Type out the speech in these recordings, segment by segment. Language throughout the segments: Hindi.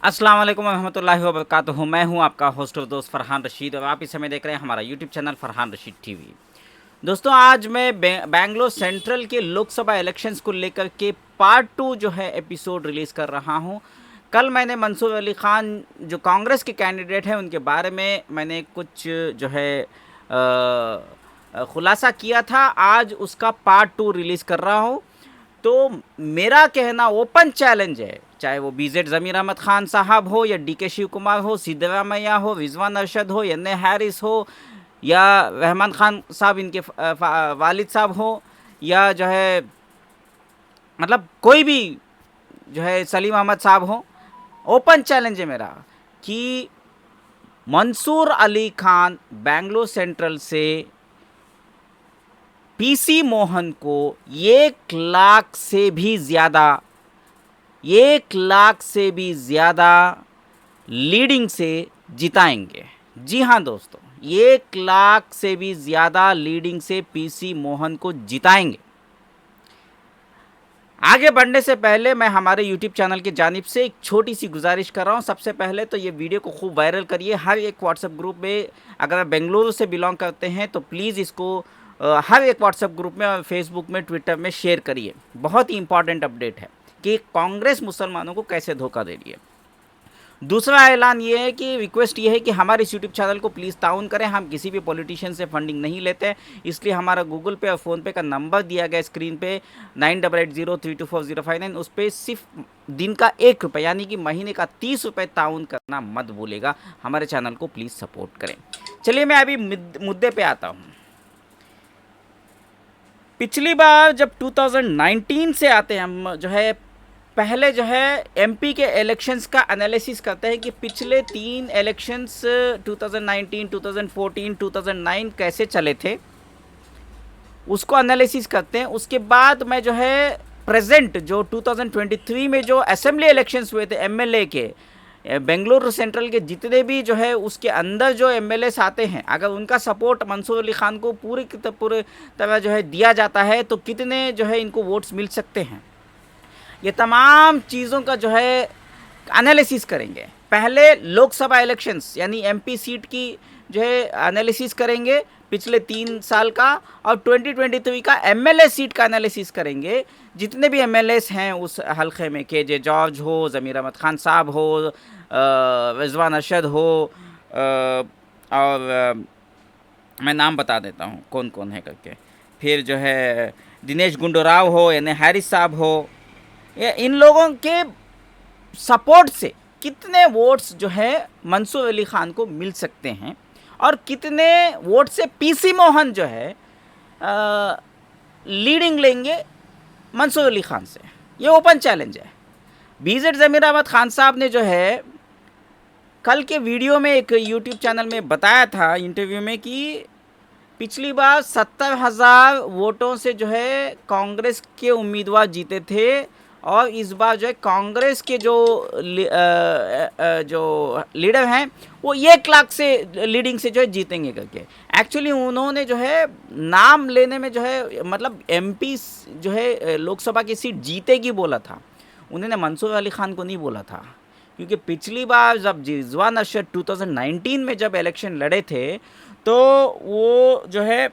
अस्सलाम वालेकुम रहमतुल्लाहि व बरकातुहू। मैं हूं आपका होस्ट और दोस्त फरहान रशीद और आप इस समय देख रहे हैं हमारा YouTube channel Farhan Rashid TV. दोस्तों, आज मैं बैंगलोर सेंट्रल के लोकसभा इलेक्शंस को लेकर के पार्ट 2 जो है एपिसोड रिलीज़ कर रहा हूं। कल मैंने मंसूर अली ख़ान जो कांग्रेस के कैंडिडेट हैं उनके बारे में मैंने कुछ जो है खुलासा किया था। आज उसका पार्ट 2 रिलीज़ कर रहा हूं। तो मेरा कहना ओपन चैलेंज है, चाहे वो बीजेड ज़मीर अहमद ख़ान साहब हो या डीके शिव कुमार हो, सिद्धरामैया हो, रिजवान अरशद हो, एन ए हैरिस हो या रहमान खान साहब इनके वालिद साहब हो या जो है मतलब कोई भी जो है सलीम अहमद साहब हो। ओपन चैलेंज है मेरा कि मंसूर अली खान बेंगलुरु सेंट्रल से पीसी मोहन को 1 लाख से भी ज़्यादा 1 लाख से भी ज़्यादा लीडिंग से जिताएंगे। जी हाँ दोस्तों, 1 लाख से भी ज़्यादा लीडिंग से पीसी मोहन को जिताएंगे। आगे बढ़ने से पहले मैं हमारे YouTube चैनल की जानिब से एक छोटी सी गुजारिश कर रहा हूँ। सबसे पहले तो ये वीडियो को खूब वायरल करिए हर एक व्हाट्सएप ग्रुप में। अगर आप बेंगलुरु से बिलोंग करते हैं तो प्लीज़ इसको हर एक व्हाट्सएप ग्रुप में और फेसबुक में, ट्विटर में शेयर करिए। बहुत ही इंपॉर्टेंट अपडेट है कि कांग्रेस मुसलमानों को कैसे धोखा दे रही है। दूसरा ऐलान ये है कि रिक्वेस्ट ये है कि हमारे इस यूट्यूब चैनल को प्लीज़ ताउन करें। हम किसी भी पॉलिटिशियन से फंडिंग नहीं लेते, इसलिए हमारा गूगल पे और फ़ोनपे का नंबर दिया गया स्क्रीन पे 9880324059। उस पर सिर्फ दिन का ₹1 यानी कि महीने का ₹30 ताउन करना मत भूलेगा। हमारे चैनल को प्लीज़ सपोर्ट करें। चलिए मैं अभी मुद्दे पे आता हूँ। पिछली बार जब 2019 से आते हैं हम जो है पहले जो है एमपी के इलेक्शंस का एनालिसिस करते हैं कि पिछले 3 इलेक्शंस 2019, 2014, 2009 कैसे चले थे, उसको एनालिसिस करते हैं। उसके बाद मैं जो है प्रेजेंट जो 2023 में जो असेंबली इलेक्शंस हुए थे एमएलए के, बेंगलुरु सेंट्रल के जितने भी जो है उसके अंदर जो एमएलएस आते हैं, अगर उनका सपोर्ट मंसूर अली खान को पूरी तरह जो है दिया जाता है तो कितने जो है इनको वोट्स मिल सकते हैं, ये तमाम चीज़ों का जो है एनालिसिस करेंगे। पहले लोकसभा इलेक्शंस यानी एमपी सीट की जो है एनालिसिस करेंगे पिछले 3 साल का, और 2023 का एमएलए सीट का एनालिसिस करेंगे। जितने भी एमएलएस हैं उस हल्के में, के जे जॉर्ज हो, ज़मीर अहमद ख़ान साहब हो, रिजवान अरशद हो, और मैं नाम बता देता हूँ कौन कौन है करके, फिर जो है दिनेश गुंडूराव हो, एन ए हैरिस साहब हो, इन लोगों के सपोर्ट से कितने वोट्स जो है मंसूर अली खान को मिल सकते हैं और कितने वोट से पीसी मोहन जो है लीडिंग लेंगे मंसूर अली खान से। ये ओपन चैलेंज है। बीजेड ज़मीर अहमद खान साहब ने जो है कल के वीडियो में एक यूट्यूब चैनल में बताया था इंटरव्यू में कि पिछली बार 70,000 वोटों से जो है कांग्रेस के उम्मीदवार जीते थे और इस बार जो है कांग्रेस के जो लीडर हैं वो 1 लाख से लीडिंग से जो है जीतेंगे करके। एक्चुअली उन्होंने जो है नाम लेने में जो है मतलब एमपी जो है लोकसभा की सीट जीतेगी बोला था, उन्होंने मंसूर अली खान को नहीं बोला था। क्योंकि पिछली बार जब रिजवान अरशद 2019 में जब इलेक्शन लड़े थे तो वो जो है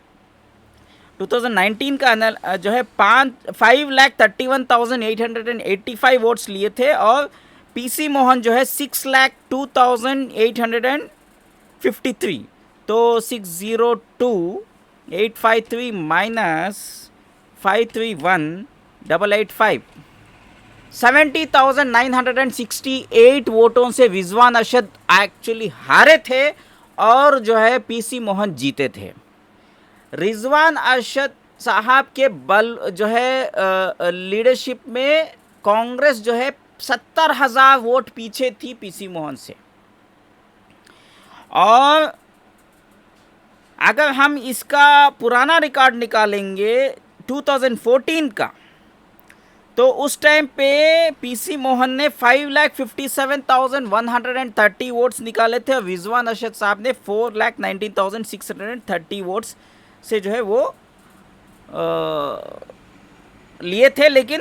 2019 का जो है 5,31,885 वोट्स लिए थे और पीसी मोहन जो है 6,02,853। तो 602,853 माइनस 531,885, 70,968 वोटों से रिजवान अरशद एक्चुअली हारे थे और जो है पीसी मोहन जीते थे। रिजवान अरशद साहब के बल जो है लीडरशिप में कांग्रेस जो है 70,000 वोट पीछे थी पीसी मोहन से। और अगर हम इसका पुराना रिकॉर्ड निकालेंगे 2014 का, तो उस टाइम पे पीसी मोहन ने 5,57,130 वोट्स निकाले थे और रिजवान अरशद साहब ने 4,19,630 वोट्स से जो है वो लिए थे। लेकिन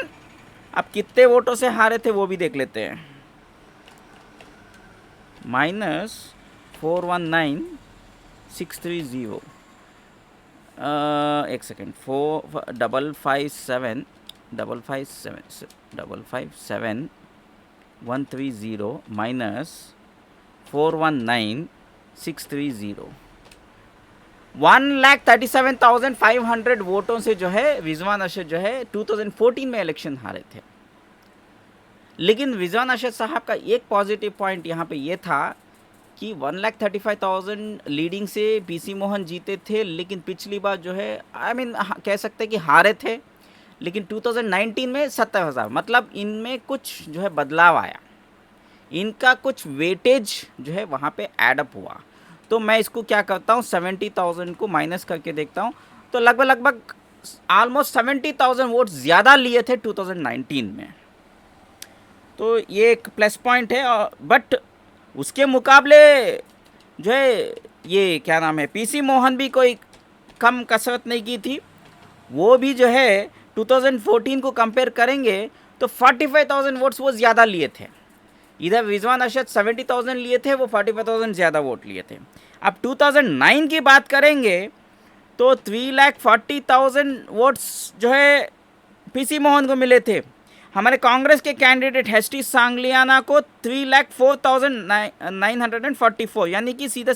अब कितने वोटों से हारे थे वो भी देख लेते हैं। माइनस 419630, एक सेकेंड, 557 माइनस 419630, 1,37,500 वोटों से जो है रिजवान अरशद जो है 2014 में इलेक्शन हारे थे। लेकिन रिजवान अरशद साहब का एक पॉजिटिव पॉइंट यहाँ पे ये था कि 1,35,000 लीडिंग से पीसी मोहन जीते थे, लेकिन पिछली बार जो है कह सकते हैं कि हारे थे, लेकिन 2019 में 70,000, मतलब इनमें कुछ जो है बदलाव आया, इनका कुछ वेटेज जो है वहाँ पे एडअप हुआ। तो मैं इसको क्या करता हूँ, 70,000 को माइनस करके देखता हूँ, तो लगभग ऑलमोस्ट 70,000 वोट ज़्यादा लिए थे 2019 में। तो ये एक प्लस पॉइंट है। बट उसके मुकाबले जो है ये क्या नाम है, पीसी मोहन भी कोई कम कसरत नहीं की थी। वो भी जो है 2014 को कंपेयर करेंगे तो 45,000 वोट्स वो ज़्यादा लिए थे। इधर रिजवान अरशद 70,000 लिए थे, वो 45,000 ज़्यादा वोट लिए थे। अब 2009 की बात करेंगे तो 3,40,000 वोट्स जो है पीसी मोहन को मिले थे। हमारे कांग्रेस के कैंडिडेट हेस्टी सांगलियाना को 3,04,944, यानी कि सीधा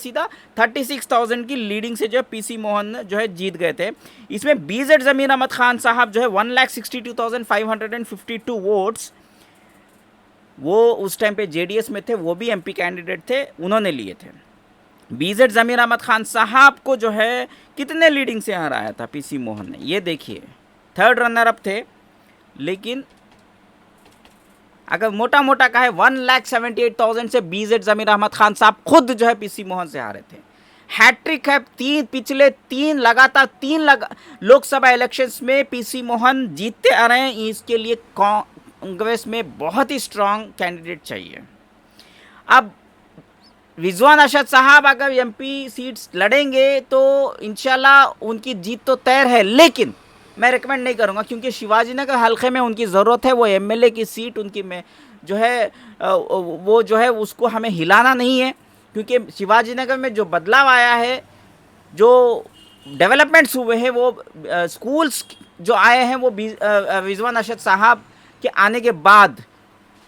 36,000 की लीडिंग से जो है पीसी मोहन जो है जीत गए थे। इसमें बीजेड ज़मीर अहमद खान साहब जो है 1,62,552 वोट्स, वो उस टाइम पे जेडीएस में थे, वो भी एमपी कैंडिडेट थे, उन्होंने लिए थे। बीजेड ज़मीर अहमद खान साहब को जो है कितने लीडिंग से हराया था पीसी मोहन ने, ये देखिए, थर्ड रनर अप थे। लेकिन अगर मोटा मोटा कहे 1,78,000 से बीजेड ज़मीर अहमद खान साहब खुद जो है पीसी मोहन से हारे थे। हैट्रिक है, पिछले तीन लोकसभा इलेक्शंस में पीसी मोहन जीतते आ रहे हैं। इसके लिए कांग्रेस में बहुत ही स्ट्रांग कैंडिडेट चाहिए। अब रिजवान अरशद साहब अगर एमपी सीट्स लड़ेंगे तो इंशाल्लाह उनकी जीत तो तय है, लेकिन मैं रिकमेंड नहीं करूंगा, क्योंकि शिवाजी नगर हल्के में उनकी ज़रूरत है। वो एमएलए की सीट उनकी में जो है वो जो है उसको हमें हिलाना नहीं है, क्योंकि शिवाजी नगर में जो बदलाव आया है, जो डेवलपमेंट्स हुए हैं, वो स्कूल्स जो आए हैं, वो रिजवान अरशद साहब के आने के बाद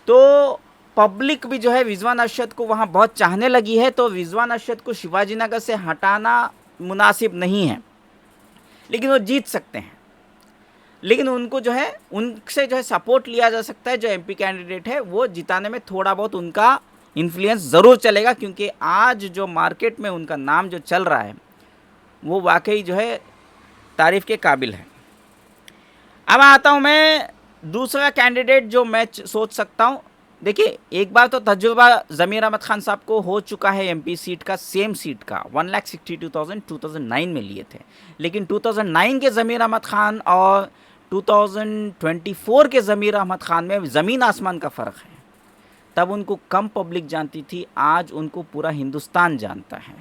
तो पब्लिक भी जो है रिजवान अरशद को वहाँ बहुत चाहने लगी है। तो रिजवान अरशद को शिवाजी नगर से हटाना मुनासिब नहीं है, लेकिन वो जीत सकते हैं। लेकिन उनको जो है उनसे जो है सपोर्ट लिया जा सकता है। जो एमपी कैंडिडेट है वो जिताने में थोड़ा बहुत उनका इन्फ्लुएंस ज़रूर चलेगा, क्योंकि आज जो मार्केट में उनका नाम जो चल रहा है वो वाकई जो है तारीफ़ के काबिल है। अब आता हूँ मैं दूसरा कैंडिडेट जो मैं सोच सकता हूँ। देखिए, एक बार तो तजुर्बा ज़मीर अहमद खान साहब को हो चुका है एमपी सीट का, सेम सीट का 1,62,000 2009 में लिए थे। लेकिन 2009 के ज़मीर अहमद खान और 2024 के ज़मीर अहमद खान में ज़मीन आसमान का फ़र्क है। तब उनको कम पब्लिक जानती थी, आज उनको पूरा हिंदुस्तान जानता है।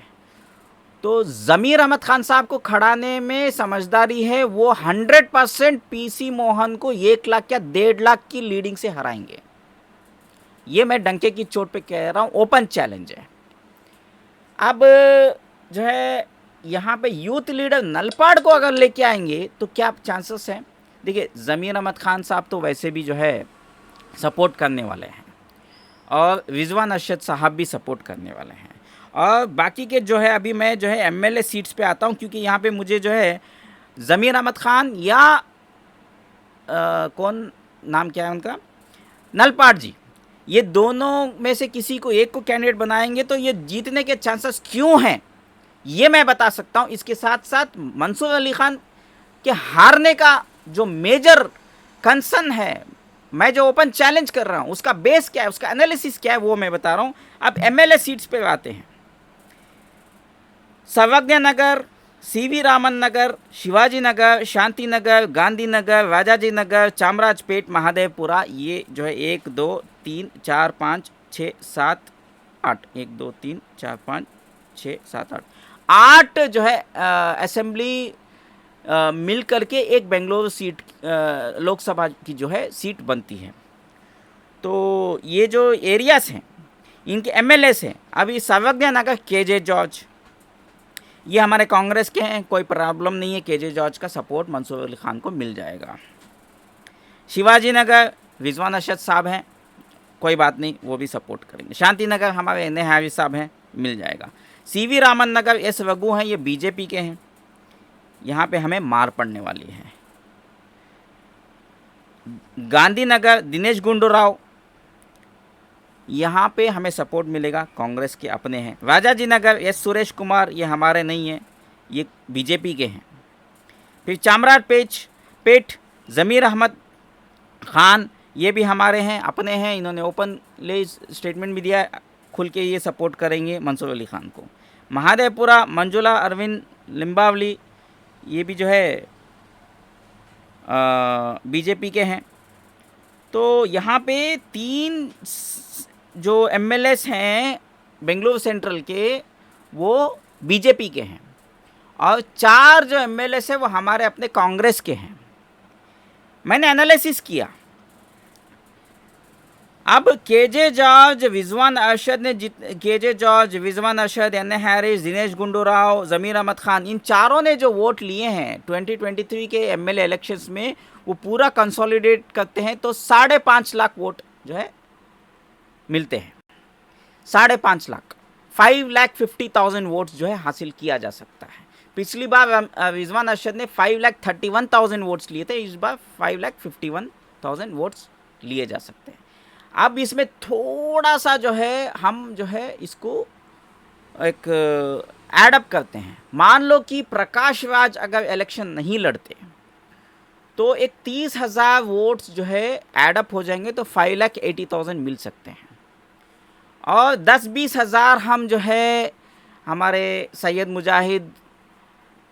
तो ज़मीर अहमद खान साहब को खड़ाने में समझदारी है। वो 100% पीसी मोहन को 1 लाख या 1.5 लाख की लीडिंग से हराएंगे। ये मैं डंके की चोट पे कह रहा हूँ, ओपन चैलेंज है। अब जो है यहाँ पे यूथ लीडर नलपाड़ को अगर लेके आएंगे तो क्या चांसेस हैं? देखिए, ज़मीर अहमद खान साहब तो वैसे भी जो है सपोर्ट करने वाले हैं, और रिजवान अरशद साहब भी सपोर्ट करने वाले हैं। और बाकी के जो है, अभी मैं जो है एमएलए सीट्स पे आता हूँ, क्योंकि यहाँ पे मुझे जो है ज़मीर अहमद खान या कौन नाम क्या है उनका, नलपाड़ जी, ये दोनों में से किसी को एक को कैंडिडेट बनाएंगे तो ये जीतने के चांसेस क्यों हैं ये मैं बता सकता हूँ। इसके साथ साथ मंसूर अली खान के हारने का जो मेजर कंसर्न है, मैं जो ओपन चैलेंज कर रहा हूँ, उसका बेस क्या है, उसका एनालिसिस क्या है, वो मैं बता रहा हूँ। अब एमएलए सीट्स पे आते हैं। सर्वज्ञ नगर, सीवी रामन नगर, शिवाजी नगर, शांति नगर, गांधी नगर, राजाजी नगर, चामराजपेट, महादेवपुरा, ये जो है 1 2 3 4 5 6 7 8, 1 2 3 4 5 6 7 8 जो है असेंबली मिल करके एक बेंगलुरु सीट लोकसभा की जो है सीट बनती है। तो ये जो एरियाज़ हैं, इनके एमएलए हैं अभी सर्वज्ञ नगर केजे जॉर्ज, ये हमारे कांग्रेस के हैं, कोई प्रॉब्लम नहीं है, केजे जॉर्ज का सपोर्ट मंसूर अली खान को मिल जाएगा। शिवाजी नगर रिजवान अरशद साहब हैं, कोई बात नहीं, वो भी सपोर्ट करेंगे। शांति नगर हमारे एन ए हाफिज साहब हैं, मिल जाएगा। सीवी रामन नगर एस रघु हैं, ये बीजेपी के हैं, यहाँ पे हमें मार पड़ने वाली है। गांधीनगर दिनेश गुंडूराव, यहाँ पे हमें सपोर्ट मिलेगा, कांग्रेस के अपने हैं। राजाजी नगर एस सुरेश कुमार, ये हमारे नहीं हैं, ये बीजेपी के हैं। फिर चामराज पेट ज़मीर अहमद खान, ये भी हमारे हैं, अपने हैं, इन्होंने ओपनली स्टेटमेंट भी दिया, खुल के ये सपोर्ट करेंगे मंसूर अली खान को। महादेवपुरा मंजुला अरविंद लिम्बावली, ये भी जो है बीजेपी के हैं। तो यहाँ पे 3 जो एमएलएस हैं बेंगलुरु सेंट्रल के, वो बीजेपी के हैं, और 4 जो एमएलएस हैं वो हमारे अपने कांग्रेस के हैं। मैंने एनालिसिस किया, अब केजे जॉर्ज, रिजवान अरशद एन ए हैरिस, दिनेश गुंडूराव, ज़मीर अहमद खान, इन चारों ने जो वोट लिए हैं 2023 के एमएलए इलेक्शंस में, वो पूरा कंसोलिडेट करते हैं तो 5.5 लाख वोट जो है मिलते हैं। 5.5 लाख, 5,50,000 वोट्स जो है हासिल किया जा सकता है। पिछली बार रिजवान अरशद ने 5,31,000 वोट्स लिए थे, इस बार 5,51,000 वोट्स लिए जा सकते हैं। अब इसमें थोड़ा सा जो है हम जो है इसको एक एडअप करते हैं। मान लो कि प्रकाश राज अगर इलेक्शन नहीं लड़ते तो एक 30,000 वोट्स जो है एडअप हो जाएंगे, तो 5,80,000 मिल सकते हैं। और 10-20 हज़ार हम जो है हमारे सैयद मुजाहिद,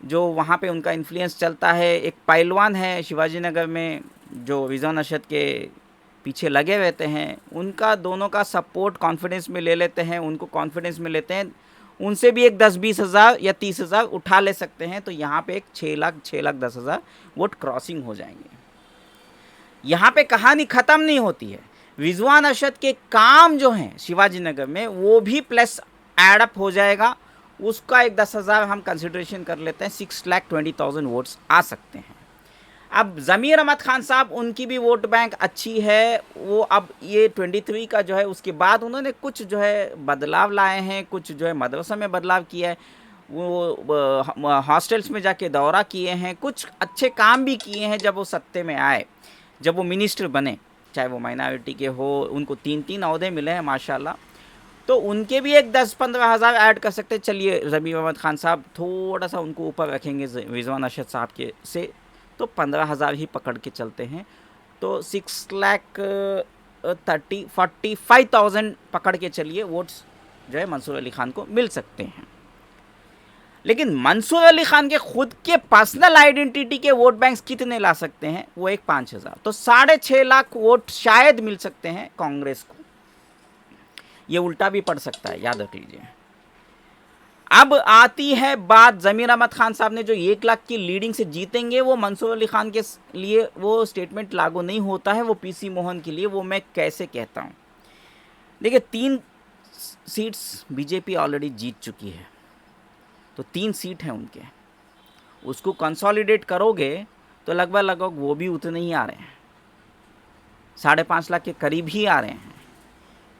जो वहाँ पे उनका इन्फ्लुएंस चलता है, एक पहलवान है शिवाजी नगर में जो रिजवान अरशद के पीछे लगे रहते हैं, उनका दोनों का सपोर्ट कॉन्फिडेंस में ले लेते हैं, उनको कॉन्फिडेंस में लेते हैं, उनसे भी एक 10-20 हज़ार या 30 हज़ार उठा ले सकते हैं। तो यहाँ पे एक 6,10,000 वोट क्रॉसिंग हो जाएंगे। यहाँ पे कहानी ख़त्म नहीं होती है, रिजवान अरशद के काम जो हैं शिवाजी नगर में वो भी प्लस एडअप हो जाएगा, उसका एक 10,000 हम कंसिडरेशन कर लेते हैं, 6,20,000 वोट्स आ सकते हैं। अब ज़मीर अहमद खान साहब, उनकी भी वोट बैंक अच्छी है, वो अब ये 23 का जो है उसके बाद उन्होंने कुछ जो है बदलाव लाए हैं, कुछ जो है मदरसा में बदलाव किया है, वो हॉस्टल्स में जाके दौरा किए हैं, कुछ अच्छे काम भी किए हैं जब वो सत्ते में आए, जब वो मिनिस्टर बने, चाहे वो माइनॉरिटी के हो, उनको 3-3 ओहदे मिले हैं माशाल्लाह। तो उनके भी एक 10-15 हज़ार ऐड कर सकते हैं। चलिए ज़मीर अहमद खान साहब थोड़ा सा उनको ऊपर रखेंगे रिजवान अरशद साहब के से, तो 15,000 ही पकड़ के चलते हैं, तो 6,45,000 पकड़ के चलिए वोट्स जो है मंसूर अली खान को मिल सकते हैं। लेकिन मंसूर अली खान के खुद के पर्सनल आइडेंटिटी के वोट बैंक्स कितने ला सकते हैं, वो एक 5,000, तो 6.5 लाख वोट शायद मिल सकते हैं कांग्रेस को। ये उल्टा भी पड़ सकता है, याद रख लीजिए। अब आती है बात, ज़मीर अहमद खान साहब ने जो 1 लाख की लीडिंग से जीतेंगे, वो मंसूर अली खान के लिए वो स्टेटमेंट लागू नहीं होता है, वो पीसी मोहन के लिए। वो मैं कैसे कहता हूँ, देखिए 3 सीट्स बीजेपी ऑलरेडी जीत चुकी है, तो 3 सीट हैं उनके, उसको कंसोलिडेट करोगे तो लगभग वो भी उतने ही आ रहे हैं, 5.5 लाख के करीब ही आ रहे हैं।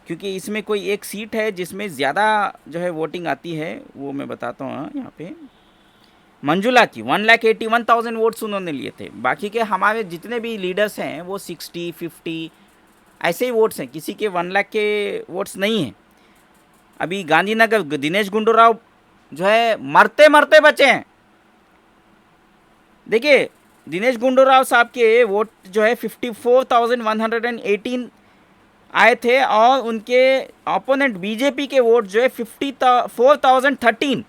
क्योंकि इसमें कोई एक सीट है जिसमें ज़्यादा जो है वोटिंग आती है, वो मैं बताता हूँ यहाँ पे, मंजुला की 1,81,000 वोट्स उन्होंने लिए थे। बाकी के हमारे जितने भी लीडर्स हैं वो 60-50 ऐसे ही वोट्स हैं, किसी के 1 लाख के वोट्स नहीं हैं। अभी गांधीनगर दिनेश गुंडूराव जो है मरते मरते बचे हैं। देखिए दिनेश गुंडूराव साहब के वोट जो है 54,118 आए थे, और उनके ओपोनेंट बीजेपी के वोट जो है 54,013,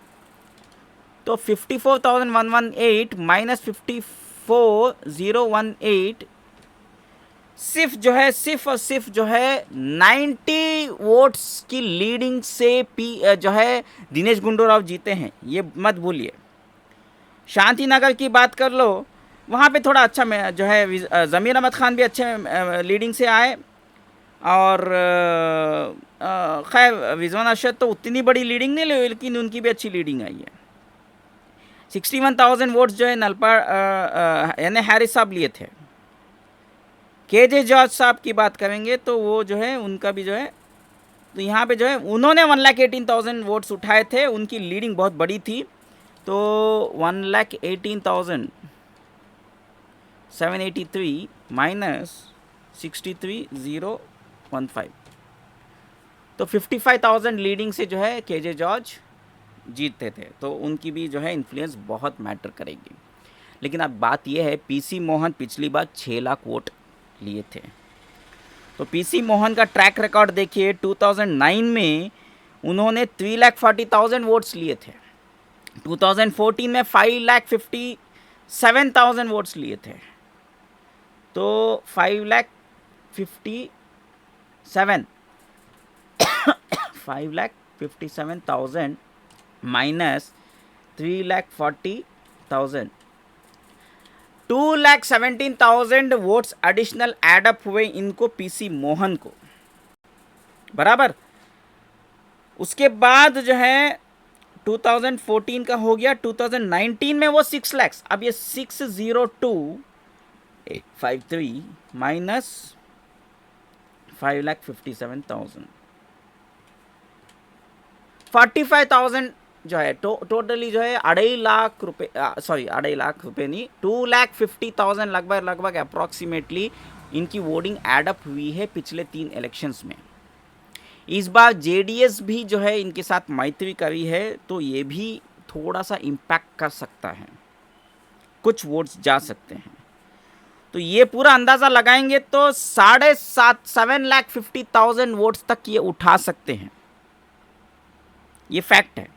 तो 54,118 माइनस 54,018 सिर्फ और सिर्फ जो है 90 वोट्स की लीडिंग से जो है दिनेश गुंडूराव जीते हैं, ये मत भूलिए। शांति नगर की बात कर लो, वहाँ पे थोड़ा अच्छा में जो है ज़मीर अहमद खान भी अच्छे लीडिंग से आए, और खैर रिजवान अरशद तो उतनी बड़ी लीडिंग नहीं ली, लेकिन उनकी भी अच्छी लीडिंग आई है। 61,000 वोट्स जो है नलपाड़ यानी हैरिस साहब लिए थे। केजे जॉर्ज साहब की बात करेंगे तो वो जो है उनका भी जो है, तो यहाँ पे जो है उन्होंने 1,18,000 वोट्स उठाए थे, उनकी लीडिंग बहुत बड़ी थी। तो 1,18,783 माइनस 63,015, तो 55,000 लीडिंग से जो है केजे जॉर्ज जीतते थे। तो उनकी भी जो है इन्फ्लुएंस बहुत मैटर करेगी। लेकिन अब बात यह है, पीसी मोहन पिछली बार 6 लाख वोट लिए थे। तो पीसी मोहन का ट्रैक रिकॉर्ड देखिए, 2009 में उन्होंने 3,40,000 वोट्स लिए थे। 2014 में 5,57,000 वोट्स लिए थे। तो 5,57,000 माइनस 3,40,000, 2,17,000 वोट्स एडिशनल एडअप हुए इनको पीसी मोहन को, बराबर। उसके बाद जो है 2014 का हो गया, 2019 में वो 6 लाख, अब ये 602,853 माइनस 5,57,000, 45,000 जो है टोटली जो है 2.5 लाख रुपए, सॉरी 2.5 लाख रुपए नहीं, 2,50,000 लगभग अप्रॉक्सीमेटली इनकी वोटिंग एडअप हुई है पिछले 3 इलेक्शंस में। इस बार जेडीएस भी जो है इनके साथ मैत्री करी है, तो ये भी थोड़ा सा इम्पैक्ट कर सकता है, कुछ वोट्स जा सकते हैं। तो ये पूरा अंदाज़ा लगाएंगे तो 7,50,000 वोट्स तक ये उठा सकते हैं, ये फैक्ट है।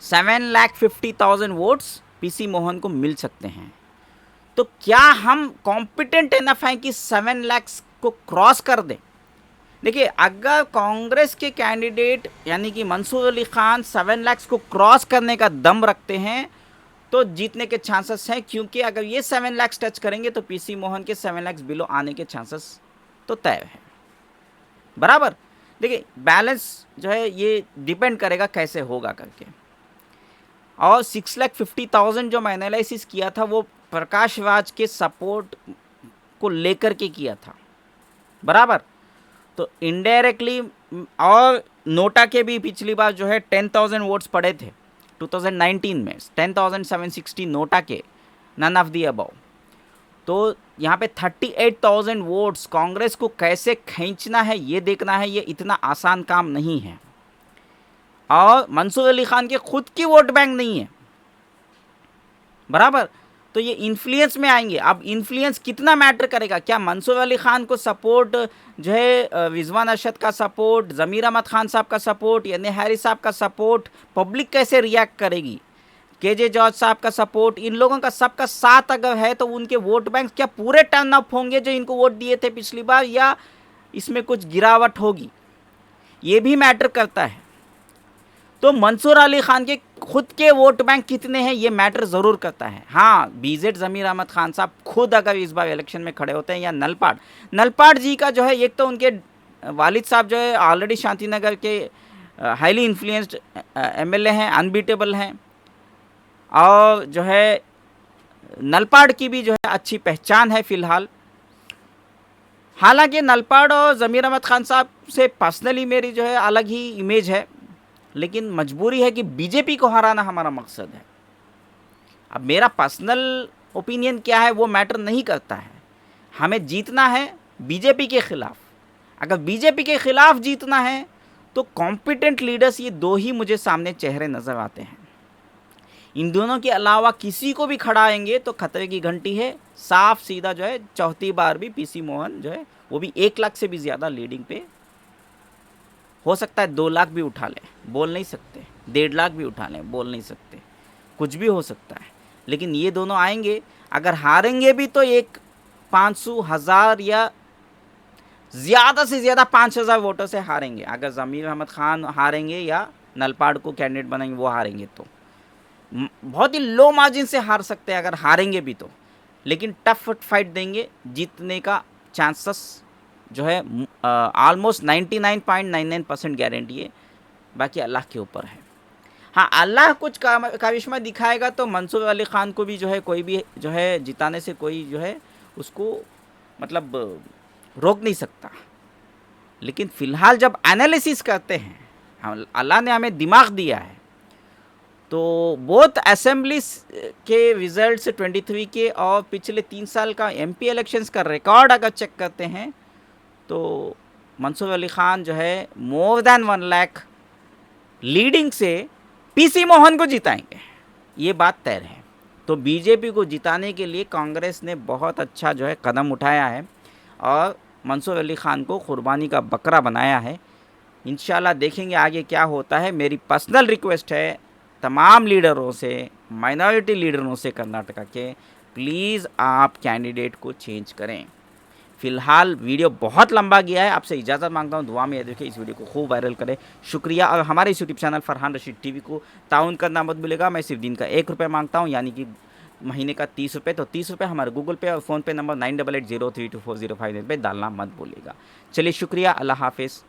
7,50,000 वोट्स पीसी मोहन को मिल सकते हैं। तो क्या हम कॉम्पिटेंट इनफ हैं कि 7 लाख को क्रॉस कर दें? देखिए, अगर कांग्रेस के कैंडिडेट यानी कि मंसूर अली खान 7 लाख को क्रॉस करने का दम रखते हैं तो जीतने के चांसेस हैं, क्योंकि अगर ये 7 लाख टच करेंगे तो पीसी मोहन के 7 लाख बिलो आने के चांसेस तो तय है, बराबर। देखिए, बैलेंस जो है ये डिपेंड करेगा कैसे होगा करके। और 6,50,000 जो मैं एनालिसिस किया था वो प्रकाश राज के सपोर्ट को लेकर के किया था, बराबर। तो इनडायरेक्टली, और नोटा के भी पिछली बार जो है 10,000 वोट्स पड़े थे 2019 में, 10,760 नोटा के, नन ऑफ दी अबव। तो यहाँ पे 38,000 वोट्स कांग्रेस को कैसे खींचना है ये देखना है, ये इतना आसान काम नहीं है। और मंसूर अली खान के खुद की वोट बैंक नहीं है, बराबर। तो ये इन्फ्लुएंस में आएंगे। अब इन्फ्लुएंस कितना मैटर करेगा, क्या मंसूर अली खान को सपोर्ट जो है रिजवान अरशद का सपोर्ट, ज़मीर अहमद खान साहब का सपोर्ट, यानी हैरिस साहब का सपोर्ट पब्लिक कैसे रिएक्ट करेगी, केजे जॉर्ज साहब का सपोर्ट, इन लोगों का सबका साथ अगर है तो उनके वोट बैंक क्या पूरे टर्न अप होंगे जो इनको वोट दिए थे पिछली बार, या इसमें कुछ गिरावट होगी, ये भी मैटर करता है। तो मंसूर अली खान के खुद के वोट बैंक कितने हैं ये मैटर ज़रूर करता है। हाँ, बीजेड ज़मीर अहमद खान साहब खुद अगर इस बार इलेक्शन में खड़े होते हैं, या नलपाड़ जी का जो है, एक तो उनके वालिद साहब जो है ऑलरेडी शांतिनगर के हाईली इन्फ्लुएंस्ड एमएलए हैं, अनबीटेबल हैं, और जो है नलपाड़ की भी जो है अच्छी पहचान है फ़िलहाल। हालांकि नलपाड़ और ज़मीर अहमद खान साहब से पर्सनली मेरी जो है अलग ही इमेज है, लेकिन मजबूरी है कि बीजेपी को हराना हमारा मकसद है। अब मेरा पर्सनल ओपिनियन क्या है वो मैटर नहीं करता है, हमें जीतना है बीजेपी के ख़िलाफ़। अगर बीजेपी के ख़िलाफ़ जीतना है तो कॉम्पिटेंट लीडर्स ये दो ही मुझे सामने चेहरे नज़र आते हैं। इन दोनों के अलावा किसी को भी खड़ाएंगे तो खतरे की घंटी है। साफ सीधा जो है चौथी बार भी पीसी मोहन जो है वो भी 1 लाख से भी ज़्यादा लीडिंग पे, हो सकता है 2 लाख भी उठा लें, बोल नहीं सकते, 1.5 लाख भी उठा लें, बोल नहीं सकते, कुछ भी हो सकता है। लेकिन ये दोनों आएंगे, अगर हारेंगे भी तो एक 500,000 या ज़्यादा से ज़्यादा 5,000 वोटों से हारेंगे। अगर ज़मीर अहमद खान हारेंगे या नलपाड़ को कैंडिडेट बनाएंगे वो हारेंगे तो बहुत ही लो मार्जिन से हार सकते हैं अगर हारेंगे भी तो, लेकिन टफ फाइट देंगे, जीतने का चांसेस जो है ऑलमोस्ट 99.99% गारंटी है, बाकी अल्लाह के ऊपर है। हाँ, अल्लाह कुछ काविशमा दिखाएगा तो मंसूर अली ख़ान को भी जो है कोई भी जो है जिताने से कोई जो है उसको मतलब रोक नहीं सकता। लेकिन फ़िलहाल जब एनालिसिस करते हैं, हम अल्लाह ने हमें दिमाग दिया है, तो बोथ असेंबली के रिजल्ट्स 23 के और पिछले 3 साल का एमपी इलेक्शंस का रिकॉर्ड अगर चेक करते हैं तो मंसूर अली ख़ान जो है मोर देन 1 लाख लीडिंग से पीसी मोहन को जिताएंगे, ये बात तय है। तो बीजेपी को जिताने के लिए कांग्रेस ने बहुत अच्छा जो है कदम उठाया है और मंसूर अली ख़ान को कुर्बानी का बकरा बनाया है। इंशाल्लाह देखेंगे आगे क्या होता है। मेरी पर्सनल रिक्वेस्ट है तमाम लीडरों से, माइनॉरिटी लीडरों से कर्नाटका के, प्लीज़ आप कैंडिडेट को चेंज करें। फ़िलहाल वीडियो बहुत लंबा गया है, आपसे इजाज़त मांगता हूँ, दुआ में याद रखिए, इस वीडियो को खूब वायरल करें। शुक्रिया। और हमारे इस YouTube channel Farhan Rashid TV को ताउन करना मत भूलेगा। मैं सिर्फ दिन का 1 रुपये मांगता हूँ, यानी कि महीने का 30 रुपये। तो 30 रुपये हमारे गूगल पे और फ़ोन पे नंबर 9880324059 पे डालना मत भूलिएगा। चलिए शुक्रिया, अल्लाह हाफिज़।